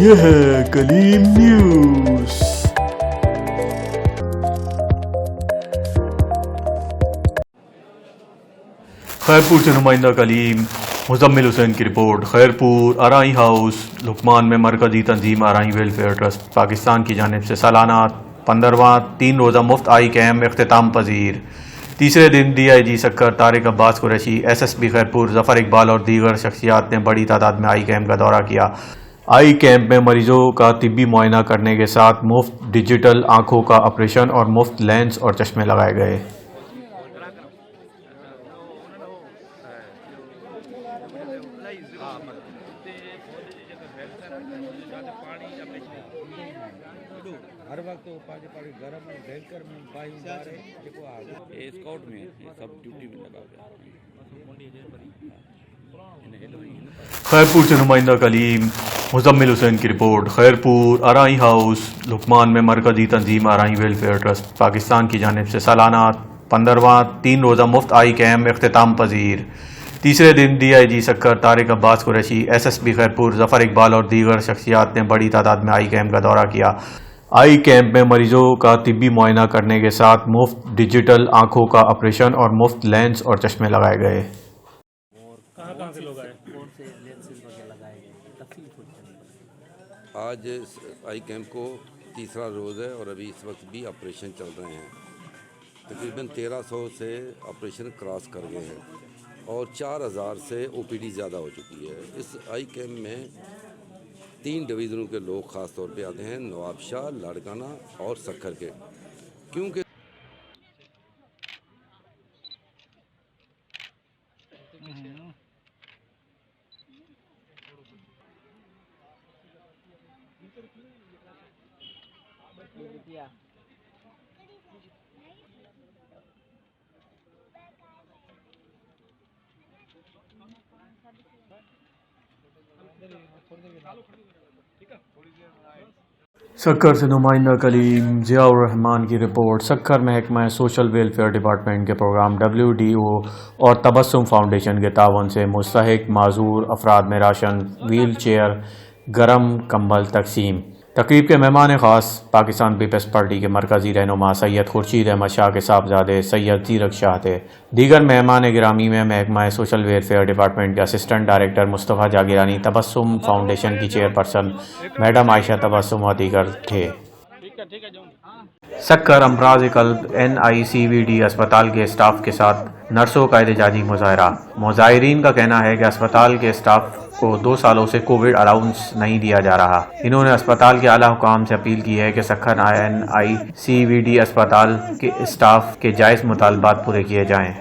ये है कलीम न्यूज़। खैरपुर से नुमाइंदा कलीम मुजम्मिल हुसैन की रिपोर्ट। खैरपुर आरई हाउस लुकमान में मरकजी तंजीम आरई वेलफेयर ट्रस्ट पाकिस्तान की जानिब से सालाना 15वां 3 रोज़ा मुफ्त आई कैम्प इख्तिताम पजीर। तीसरे दिन DIG सक्कर तारिक अब्बास कुरैशी, SSP खैरपुर ज़फ़र इकबाल और दीगर शख्सियात ने बड़ी तादाद में आई कैम्प का दौरा किया। आई कैम्प में मरीजों का तिब्बी मुआयना करने के साथ मुफ्त डिजिटल आँखों का ऑपरेशन और मुफ्त लेंस और चश्मे लगाए गए। हर वक्त गरम भयंकर स्काउट में सब ड्यूटी में लगा गया। खैरपुर से नुमाइंदा कलीम मुजम्मिल हुसैन की रिपोर्ट। खैरपुर आरई हाउस लुकमान में मरकजी तंजीम आरई वेलफेयर ट्रस्ट पाकिस्तान की जानिब से सालाना 15वां 3 रोज़ा मुफ्त आई कैम्प इख्तिताम पजीर। तीसरे दिन DIG सक्कर तारिक अब्बास कुरैशी, SSP खैरपुर ज़फ़र इकबाल और दीगर शख्सियात ने बड़ी तादाद में आई कैम्प का दौरा किया। आई कैम्प में मरीजों का तिब्बी मुआयना करने के साथ मुफ्त डिजिटल आँखों का ऑपरेशन और मुफ्त लेंस और चश्मे लगाए गए। कहाँ से लोग आए? कौन से लेंसेज वगैरह लगाए गए? तफसील थोड़ी। आज आई कैम्प को तीसरा रोज़ है और अभी इस वक्त भी ऑपरेशन चल रहे हैं। तकरीबन 1300 से ऑपरेशन क्रॉस कर गए हैं और 4000 से OPD ज़्यादा हो चुकी है। इस आई कैम्प में 3 डिवीज़नों के लोग ख़ास तौर पे आते हैं, नवाबशाह, लाड़काना और सक्खर के, क्योंकि सक्कर से नुमाइंदा कलीम ज़ियाउर रहमान की रिपोर्ट। सक्कर महकमा सोशल वेलफेयर डिपार्टमेंट के प्रोग्राम WDO और तबस्सुम फाउंडेशन के तावन से मुस्तहिक माजूर अफराद में राशन, व्हील चेयर, गरम कंबल तकसीम। तकरीब के मेहमान ख़ास पाकिस्तान पीपल्स पार्टी के मरकज़ी रहनुमा सैयद खुर्शीद अहमद शाह के साहबजादे सैयद ज़ीरक शाह थे। दीगर मेहमान गिरामी में महकमा सोशल वेलफेयर डिपार्टमेंट के assistant director Mustafa Jagirani, Tabassum foundation की चेयरपर्सन मैडम आयशा तबस्सुम और दीगर थे। सक्कर अमराज़ क़ल्ब NICVD अस्पताल के स्टाफ के साथ नर्सों का एहतजाजी मुजाहरा। मुजाहिरीन का कहना है कि अस्पताल के स्टाफ को 2 सालों से कोविड अलाउंस नहीं दिया जा रहा। इन्होंने अस्पताल के आला हुकाम से अपील की है कि सक्कर NICVD अस्पताल के स्टाफ के जायज़ मुतालबात पूरे किए जाएँ।